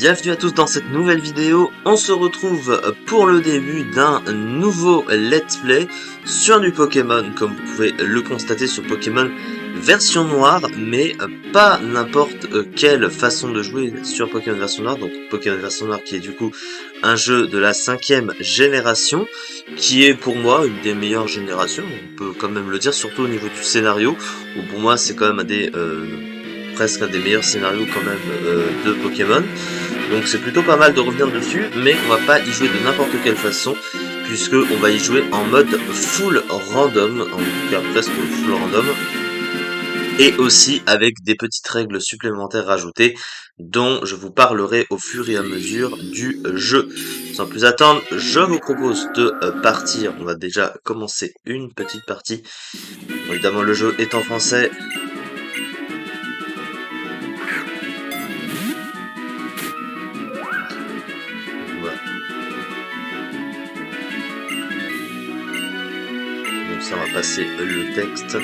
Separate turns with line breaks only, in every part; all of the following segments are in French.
Bienvenue à tous dans cette nouvelle vidéo. On se retrouve pour le début d'un nouveau let's play sur du Pokémon, comme vous pouvez le constater sur Pokémon version noire, mais pas n'importe quelle façon de jouer sur Pokémon version noire. Donc Pokémon version noire qui est du coup un jeu de la 5e génération, qui est pour moi une des meilleures générations, on peut quand même le dire, surtout au niveau du scénario, où pour moi c'est quand même presque un des meilleurs scénarios quand même de Pokémon. Donc c'est plutôt pas mal de revenir dessus, mais on va pas y jouer de n'importe quelle façon, puisque on va y jouer en mode full random, en tout cas presque full random, et aussi avec des petites règles supplémentaires rajoutées, dont je vous parlerai au fur et à mesure du jeu. Sans plus attendre, je vous propose de partir. On va déjà commencer une petite partie. Évidemment le jeu est en français. Voilà. Donc ça, on va passer le texte.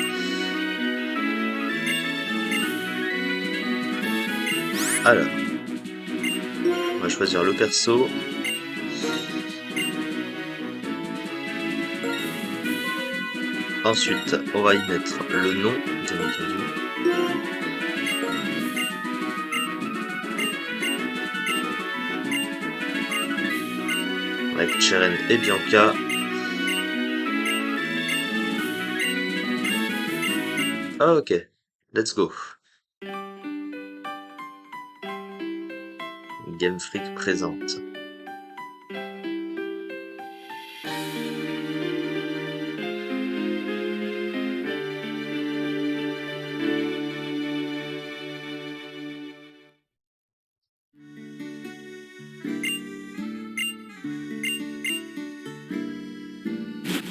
Alors, on va choisir le perso. Ensuite, on va y mettre le nom, bien entendu. Avec Cheren et Bianca. Ah, ok, let's go. Game Freak présente.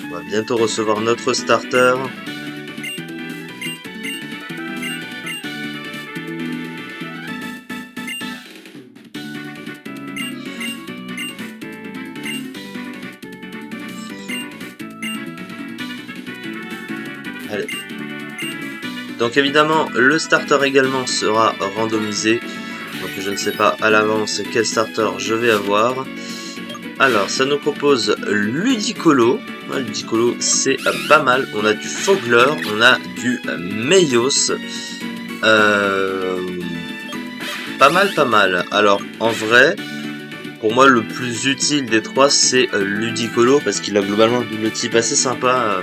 On va bientôt recevoir notre starter. Allez. Donc évidemment, le starter également sera randomisé. Donc je ne sais pas à l'avance quel starter je vais avoir. Alors, ça nous propose Ludicolo. Ludicolo, c'est pas mal. On a du Fogler, on a du Meios. Pas mal, pas mal. Alors, en vrai, pour moi, le plus utile des trois, c'est Ludicolo, parce qu'il a globalement un double type assez sympa,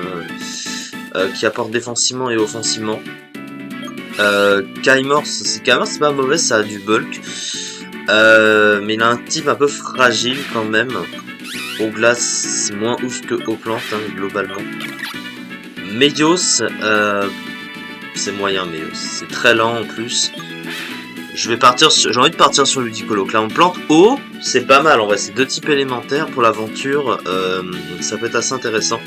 qui apporte défensivement et offensivement. Kaimor, c'est pas mauvais, ça a du bulk. Mais il a un type un peu fragile quand même. Au glace, c'est moins ouf que aux plantes, hein, globalement. Meios, c'est moyen, Meios. C'est très lent en plus. J'ai envie de partir sur Ludicolo. Là, on plante haut, c'est pas mal en vrai. C'est deux types élémentaires pour l'aventure. Ça peut être assez intéressant.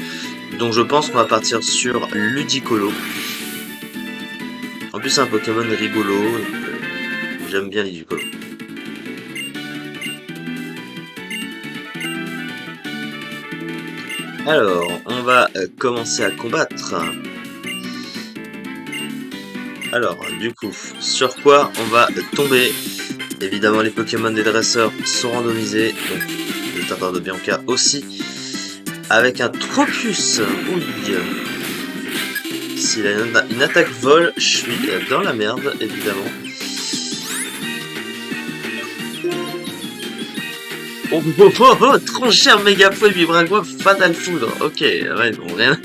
Donc je pense qu'on va partir sur Ludicolo. En plus, c'est un Pokémon rigolo. J'aime bien Ludicolo. Alors, on va commencer à combattre. Alors, du coup, sur quoi on va tomber? Évidemment, les Pokémon des dresseurs sont randomisés, donc le starter de Bianca aussi. Avec un Tropius. Oui. S'il a une attaque vol, je suis dans la merde, évidemment. Oh, oh, oh, oh, trop cher méga fouet, Vibrago, Fatal Foudre. Ok, ouais, bon, rien.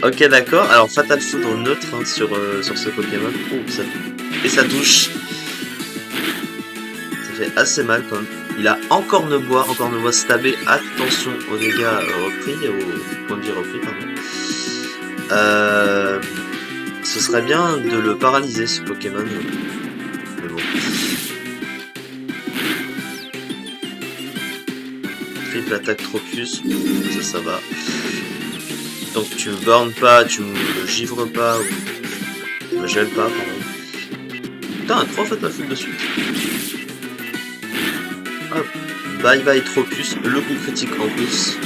Ok, d'accord. Alors, Fatal Foudre neutre hein, sur ce Pokémon. Oh, et ça touche. Ça fait assez mal quand même. Il a encore Encorne-bois stabé. Attention aux dégâts repris, aux points de vie repris, pardon. Ce serait bien de le paralyser ce Pokémon. Mais bon. Triple attaque Tropius. Ça va. Donc tu me bornes pas, tu me givres pas, ou tu me gèles pas, pardon. Putain, 3 Fatal Foudre de suite. Hop. Bye bye Tropius, le coup critique en plus.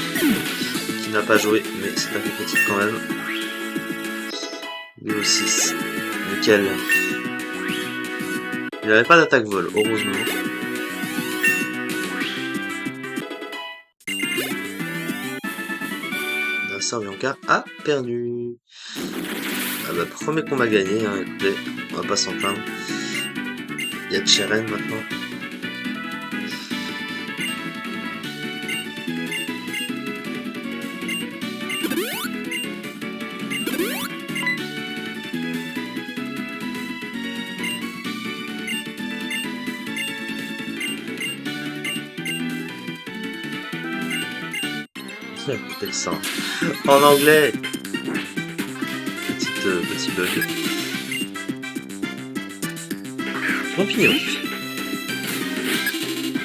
Qui n'a pas joué, mais c'est un coup critique quand même. Niveau 6. Nickel. Il avait pas d'attaque vol, heureusement. Vincent Bianca a perdu. Ah bah, premier combat gagné, hein, écoutez, on va pas s'en plaindre. Il y a Cheren maintenant. Écoutez ça. En anglais. Petit bug. Champignon.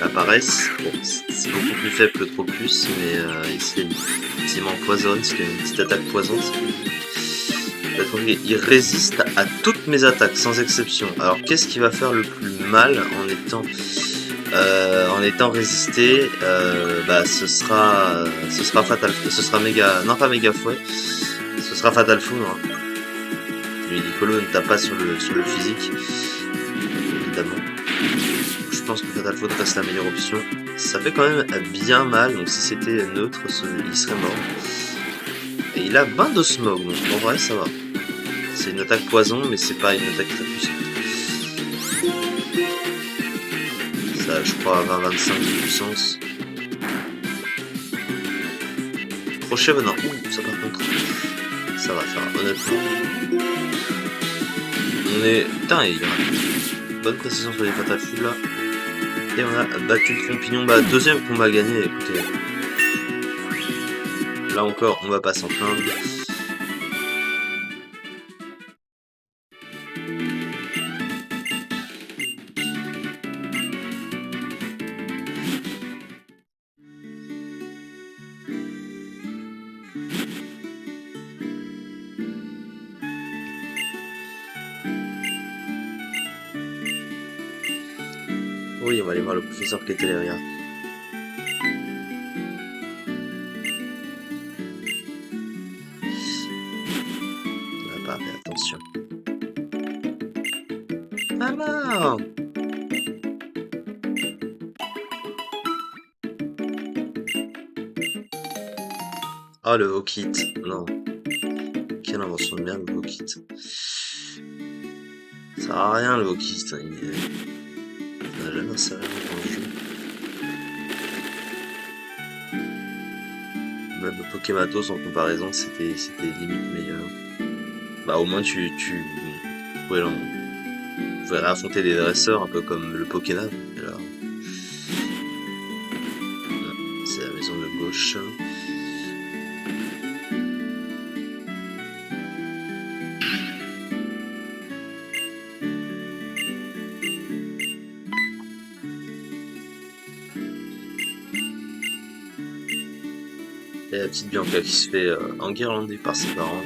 La paresse, bon, c'est beaucoup plus faible que le Tropius, mais ici il m'empoisonne, c'est une petite attaque poison. Il résiste à toutes mes attaques, sans exception. Alors qu'est-ce qui va faire le plus mal en étant résisté? Bah ce sera fatal, ce sera méga, non pas méga fouet, ce sera fatal foudre. Hein. Le Nicolo ne tape pas sur le physique, évidemment. Je pense que Fatal Foudre reste la meilleure option. Ça fait quand même bien mal, donc si c'était neutre, il serait mort. Et il a 20 de smog, donc en vrai ça va. C'est une attaque poison, mais c'est pas une attaque très puissante. Ça, je crois, à 20-25 de puissance. Crochet venant. Ouh, ça par contre, ça va faire, honnêtement. On est... Putain, il y a bonne précision sur les Fatal Foudre là. Et on a battu le Trompignon. Bah, deuxième combat gagné, écoutez. Là encore, on va pas s'en plaindre. Oui, on va aller voir le professeur Ketelleria. On va pas faire attention. Ah non! Ah, le Hokit. Non. Quelle invention de merde, le Hokit. Ça sert à rien, le Hokit. Hein. Il n'a jamais servi dans le jeu. Même Pokématos en comparaison, c'était limite meilleur. Bah au moins tu pouvais, tu pouvais affronter des dresseurs un peu comme le Pokénav. Alors, c'est la maison de gauche. Et la petite Bianca qui se fait enguirlander par ses parents.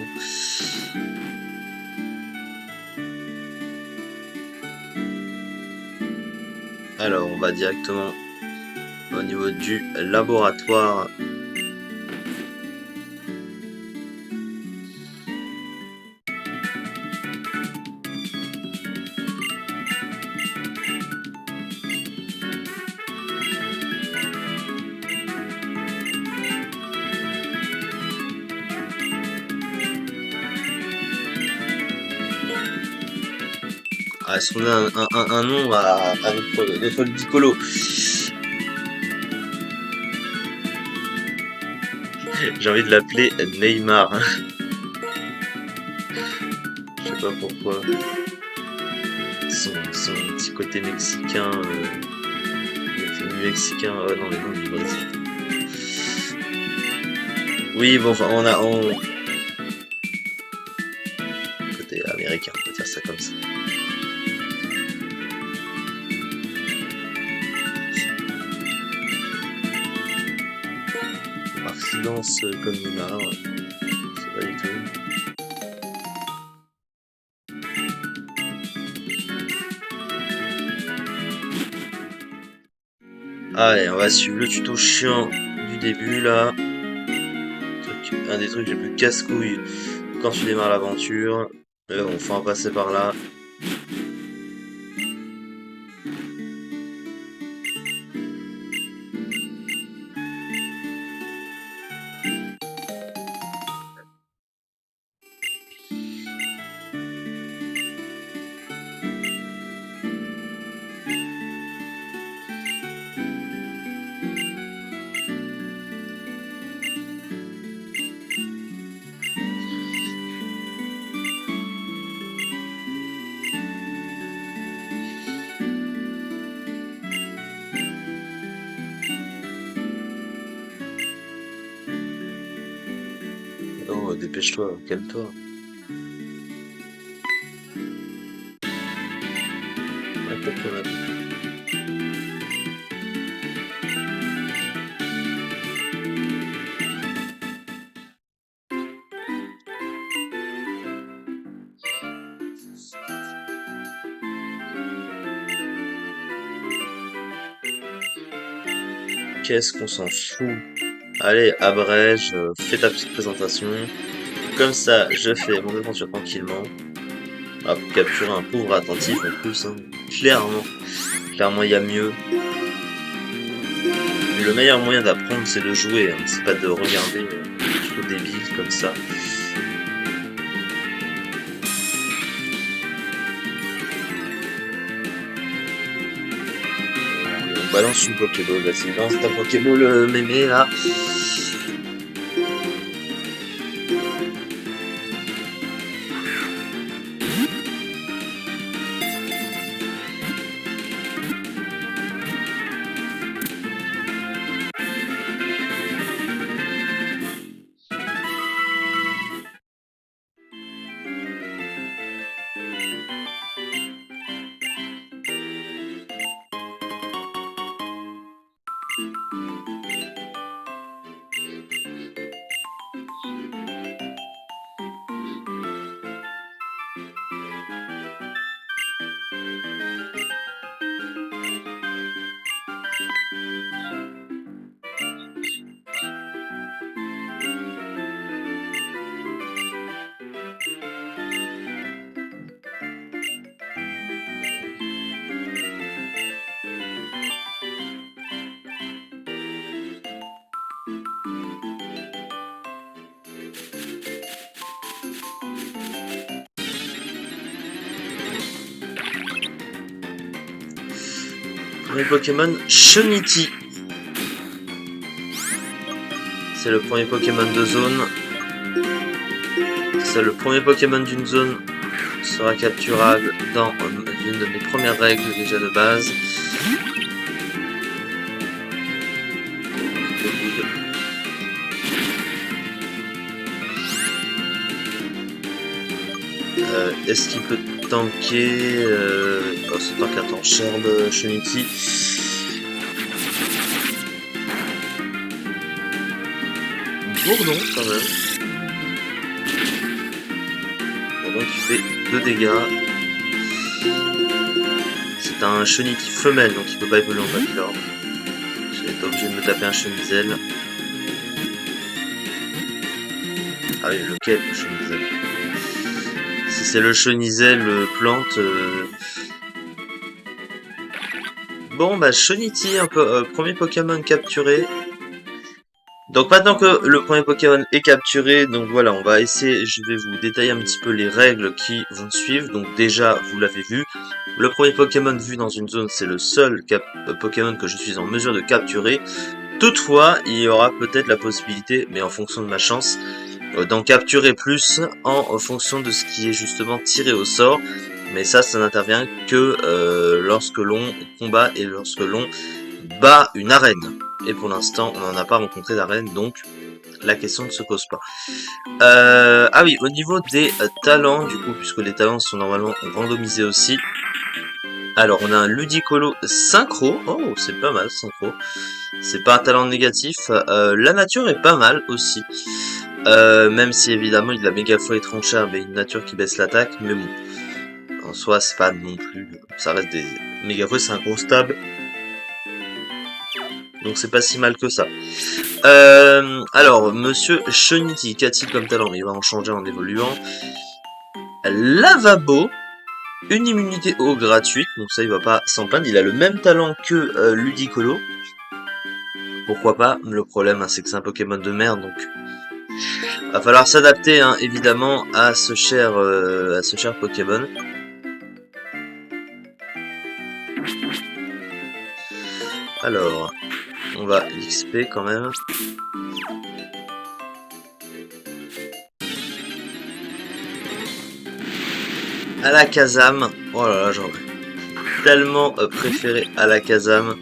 Alors, on va directement au niveau du laboratoire. Ah, est-ce qu'on a un nom à notre Nicolo? J'ai envie de l'appeler Neymar. Je sais pas pourquoi. Son petit côté mexicain. Mexicain. Non, mais non, du Brésil. Oui, bon, enfin, côté américain, on va dire ça comme ça. Silence comme Neymar, c'est pas du tout. Allez, on va suivre le tuto chiant du début là. Un des trucs les plus casse-couilles quand tu démarres l'aventure. Mais bon, faut en passer par là. Oh, dépêche-toi, calme-toi. Ah, pas de problème. Qu'est-ce qu'on s'en fout? Allez, abrège, fais ta petite présentation. Comme ça, je fais mon aventure tranquillement. Ah, pour capturer un pauvre attentif en plus, hein. Clairement. Clairement, il y a mieux. Le meilleur moyen d'apprendre, c'est de jouer, hein. C'est pas de regarder des trucs débiles comme ça. On balance une Pokéball, vas-y, lance ta Pokéball mémé là. Premier Pokémon, Shunity. C'est le premier Pokémon de zone. C'est le premier Pokémon d'une zone sera capturable dans une de mes premières règles déjà de base. Est-ce qu'il peut tanker oh, c'est tank à temps Sherbe Shunity. Bourdon quand même. Bourdon qui fait 2 dégâts. C'est un Shunity femelle donc il peut pas évoluer en Papillard. Je vais être obligé de me taper un Chenizel. Ah oui, lequel le Chenizel? Si c'est le Chenizel plante. Bon bah Shunity, un peu, premier Pokémon capturé. Donc maintenant que le premier Pokémon est capturé, donc voilà, on va essayer, je vais vous détailler un petit peu les règles qui vont suivre. Donc déjà, vous l'avez vu, le premier Pokémon vu dans une zone, c'est le seul Pokémon que je suis en mesure de capturer. Toutefois, il y aura peut-être la possibilité, mais en fonction de ma chance, d'en capturer plus en fonction de ce qui est justement tiré au sort. Mais ça n'intervient que lorsque l'on combat et lorsque l'on bat une arène. Et pour l'instant, on n'en a pas rencontré d'arène, donc la question ne se pose pas. Ah oui, au niveau des talents, du coup, puisque les talents sont normalement randomisés aussi. Alors, on a un Ludicolo synchro. Oh, c'est pas mal, synchro. C'est pas un talent négatif. La nature est pas mal aussi. Même si évidemment il a méga fois étranchère, mais une nature qui baisse l'attaque. Mais bon, en soi, c'est pas non plus. Ça reste des méga fois, c'est un gros stab. Donc c'est pas si mal que ça. Alors, monsieur Shunity, qu'a-t-il comme talent? Il va en changer en évoluant. Lavabo. une immunité eau gratuite, donc ça il va pas s'en plaindre, il a le même talent que Ludicolo. Pourquoi pas, le problème hein, c'est que c'est un Pokémon de merde, donc va falloir s'adapter hein, évidemment à ce cher Pokémon. Alors, on va XP quand même. Alakazam. Oh là là, j'aurais tellement préféré Alakazam.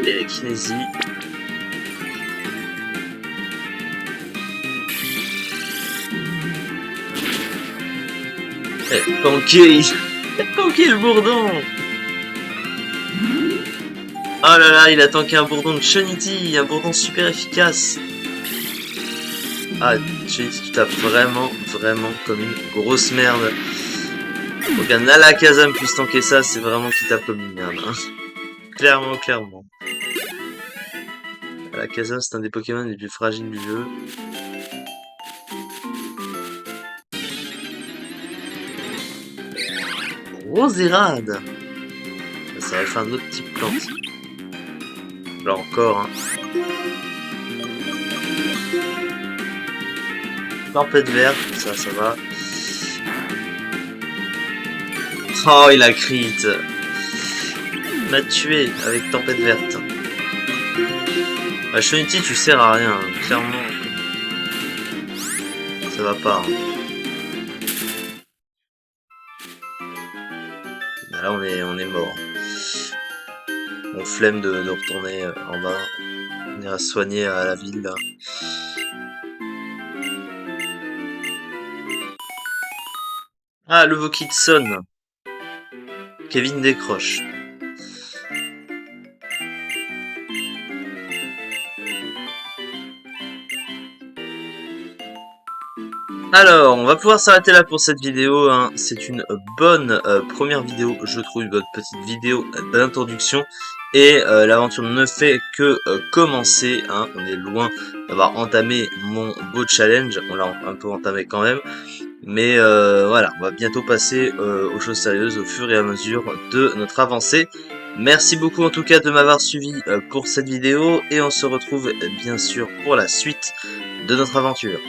Télékinésie. Tanké le bourdon. Oh là là, il a tanké un bourdon de Chunity, un bourdon super efficace. Ah, Chunity, tu tapes vraiment comme une grosse merde. Faut qu'un Alakazam puisse tanker ça, c'est vraiment qu'il tape comme une merde. Hein. Clairement. Alakazam, c'est un des Pokémon les plus fragiles du jeu. Roserade. Ça va faire un autre type plante. Là encore, hein. Tempête verte, ça va. Oh, il a crit. Il m'a tué avec tempête verte. Bah, Chunity, tu sers à rien, hein. Clairement. Ça va pas. Hein. Là, on est mort. On flemme de retourner en bas. On ira se soigner à la ville, là. Ah, le Vokitson. Kevin décroche. Alors, on va pouvoir s'arrêter là pour cette vidéo. Hein. C'est une bonne première vidéo, je trouve, une bonne petite vidéo d'introduction. Et l'aventure ne fait que commencer. Hein. On est loin d'avoir entamé mon beau challenge. On l'a un peu entamé quand même. Mais voilà, on va bientôt passer aux choses sérieuses au fur et à mesure de notre avancée. Merci beaucoup en tout cas de m'avoir suivi pour cette vidéo. Et on se retrouve bien sûr pour la suite de notre aventure.